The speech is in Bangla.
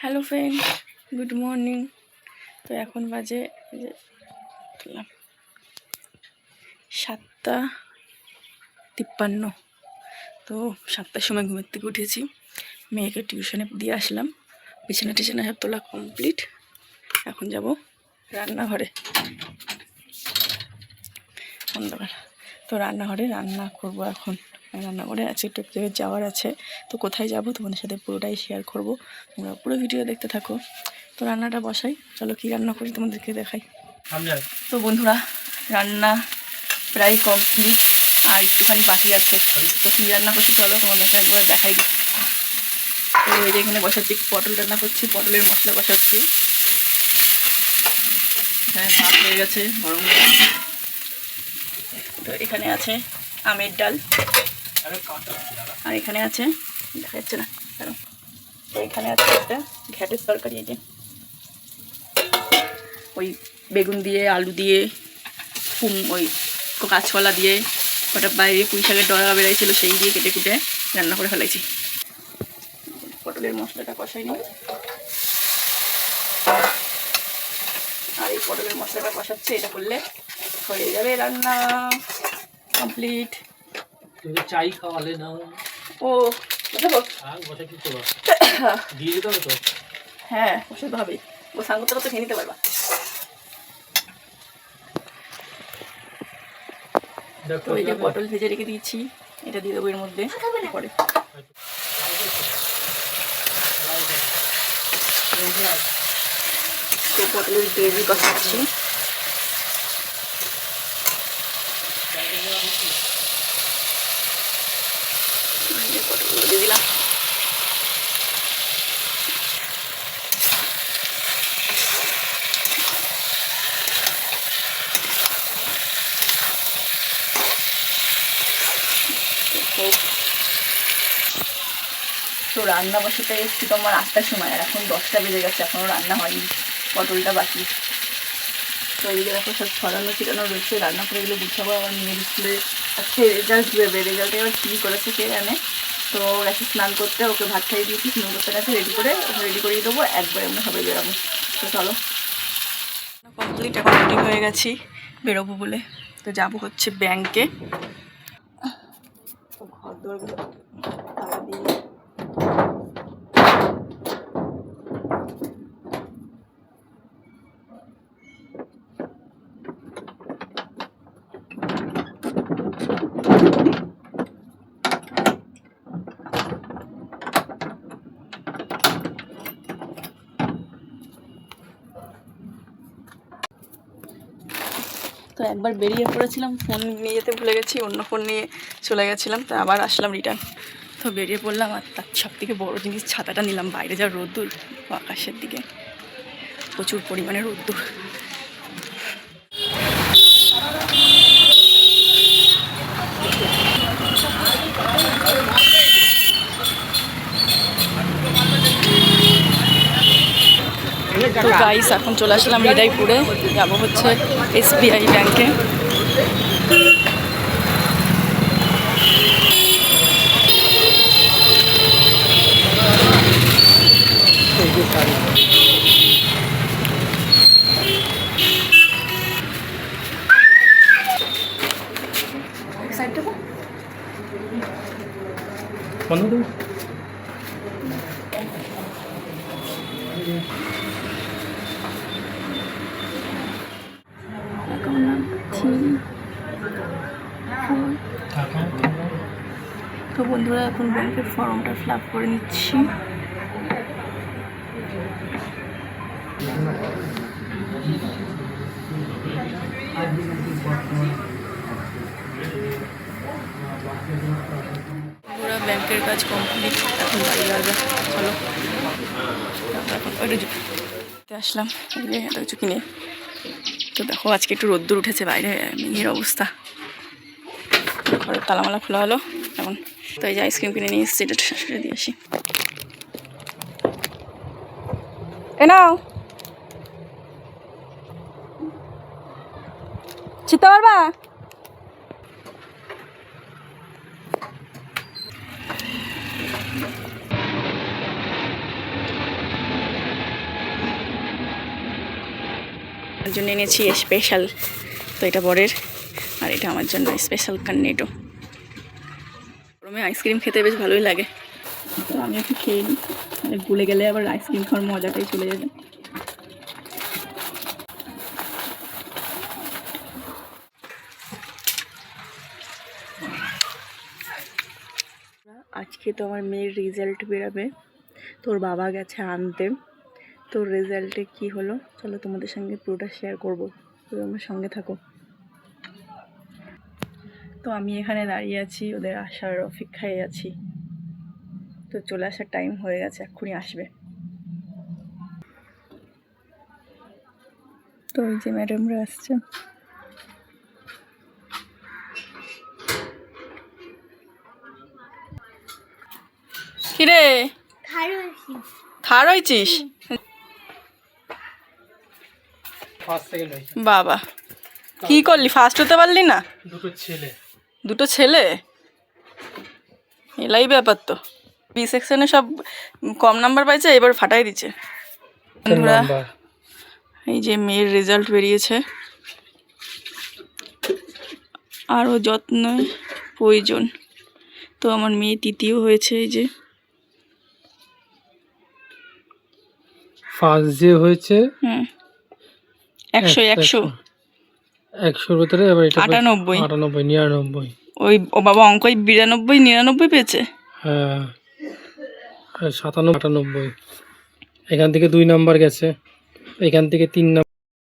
Hello friend, good morning. তো এখন বাজে 7:53। তো 7টার সময় ঘুমের থেকে উঠেছি, মেয়েকে টিউশনে দিয়ে আসলাম, বিছানা টিছানা সব তোলা কমপ্লিট। এখন যাব রান্নাঘরে, অন্ধকার। তো রান্নাঘরে রান্না করব এখন। রান্নাঘরে আছে একটু জায়গায় যাওয়ার আছে, তো কোথায় যাব তোমাদের সাথে পুরোটাই শেয়ার করব, তোমরা পুরো ভিডিও দেখতে থাকো। তো রান্নাটা বসাই, চলো কি রান্না করি তোমাদেরকে দেখাই। তো বন্ধুরা, রান্না প্রায় কমপ্লিট, আর একটুখানি বাকি আছে। তো কী রান্না করছি চলো তোমাদেরকে একবার দেখাই। তো এই যে এখানে বসাচ্ছি, পটল রান্না করছি, পটলের মশলা বসাচ্ছি। এখানে ভাত হয়ে গেছে গরম। তো এখানে আছে আমের ডাল, আর এখানে আছে, দেখা যাচ্ছে না কেন, তো এখানে আছে একটা ঘ্যাটের তরকারি। এই যে ওই বেগুন দিয়ে, আলু দিয়ে, ওই কাঁচকলা দিয়ে, ওটা বাইরে পুঁই শাকের ডগা বেড়াইছিল, সেই দিয়ে কেটে কুটে রান্না করে ফেলাইছি। পটলের মশলাটা কষাই নিই, আর এই পটলের মশলাটা কষাচ্ছে, এটা করলে হয়ে যাবে রান্না কমপ্লিট। চাই খাওয়ালে না ও বসাবো, দিয়ে দিতে হবে তো। হ্যাঁ বসাতে হবে, ও সাঙ্গটা তো খেয়ে নিতে পারবা। তো এই যে পটল ভেজে রেখে দিয়েছি, এটা দিয়ে দেবো এর মধ্যে পরে। তো পটলের গ্রেভি কষাচ্ছি, পটলগুলো দিয়ে দিলাম। তো রান্না বসাতে এসছি তোমার 8টার সময়, আর এখন 10টা বেজে গেছে, এখনও রান্না হয়নি, পটলটা বাকি। তো এদিকে দেখো সব ছড়ানো ছিটানো রয়েছে, রান্না করে এগুলো গুছাবো। আমার মেয়ের স্কুলে আজকে রেজাল্ট দেবে, রেজাল্টে এবার কী করেছে কে জানে। তো গেছে স্নান করতে, ওকে ভাত খাইয়ে দিয়েছি, স্নান করতে গেছে, রেডি করিয়ে দেবো, একবারে আমরা সবাই বেরোবো। তো চলো, কমপ্লিট, এখন রেডি হয়ে গেছি বেরোবো বলে। তো যাবো হচ্ছে ব্যাংকে। তো ঘর দরগুলো তালা দিয়ে তো একবার বেরিয়ে পড়েছিলাম, ফোন নিয়ে যেতে ভুলে গেছি, অন্য ফোন নিয়ে চলে গেছিলাম, তো আবার আসলাম রিটার্ন। তো বেরিয়ে পড়লাম, আর তার সব থেকে বড়ো জিনিস ছাতাটা নিলাম। বাইরে যা রোদ্দুর, আকাশের দিকে প্রচুর পরিমাণে রোদ্দুর। তো গাইস, এখন চলে আসলাম হৃদয়পুরে, যাবো হচ্ছে SBI ব্যাংকে। তো বন্ধুরা, এখন ব্যাংকের ফর্মটা ফিল আপ করে নিচ্ছি। পুরো ব্যাংকের কাজ কমপ্লিট, এখন বাড়ি যাবে। চলো, এখন ওইটা আসলাম, এত কিছু কিনে। তো দেখো আজকে একটু রোদ্দুর উঠেছে, বাইরে মেয়ের অবস্থা। ঘরের তালামালা খোলা হলো এখন। তো এই যে আইসক্রিম কিনে নিয়ে এসেছি, এটা দিয়ে আসি। এ নাও, চিনতে পারবা? আমার জন্য এনেছি স্পেশাল, তো এটা বরের, আর এটা আমার জন্য স্পেশাল কর্নেটো। গরমে আইসক্রিম খেতে বেশ ভালোই লাগে, তো আমি একটু খেয়ে নিই, মানে গুলে গেলে আবার আইসক্রিম খাওয়ার মজাটাই চলে যাবে। আজকে তো আমার মেয়ের রেজাল্ট বেরোবে, তোর বাবা গেছে আনতে, তোর রেজাল্টে কি হলো চলো তোমাদের সঙ্গে পুরোটা শেয়ার করবো, তো আমার সঙ্গে থাকো। তো আমি এখানে দাঁড়িয়ে আছি, ওদের আসার অপেক্ষায় আছি, তো চলে আসার টাইম হয়ে গেছে, এক্ষুনি আসবে। তো ওই যে ম্যাডামরা আসছে। কিরে থার হয়েছিস? ফার্স্ট সেকেন্ড হয়েছে। বাবা, কি করলি, ফার্স্ট হতে পারলি না? দুটো ছেলে, এলাই ব্যাপার তো। বি সেকশনে সব কম নাম্বার পাইছে, এবার ফাটাই দিচ্ছে। বন্ধুরা, এই যে মেয়ের রেজাল্ট বেরিয়েছে, আরও যত্ন প্রয়োজন। তো আমার মেয়ে তৃতীয় হয়েছে, এই যে ফার্স্ট যে হয়েছে 100 100-100 ভিতরে এবার এটা 98 99 ওই ও বাবা অঙ্কই 92 99 পেয়েছে। হ্যাঁ 97 98 এখান থেকে 2 নাম্বার গেছে, এখান থেকে 3 নাম্বার।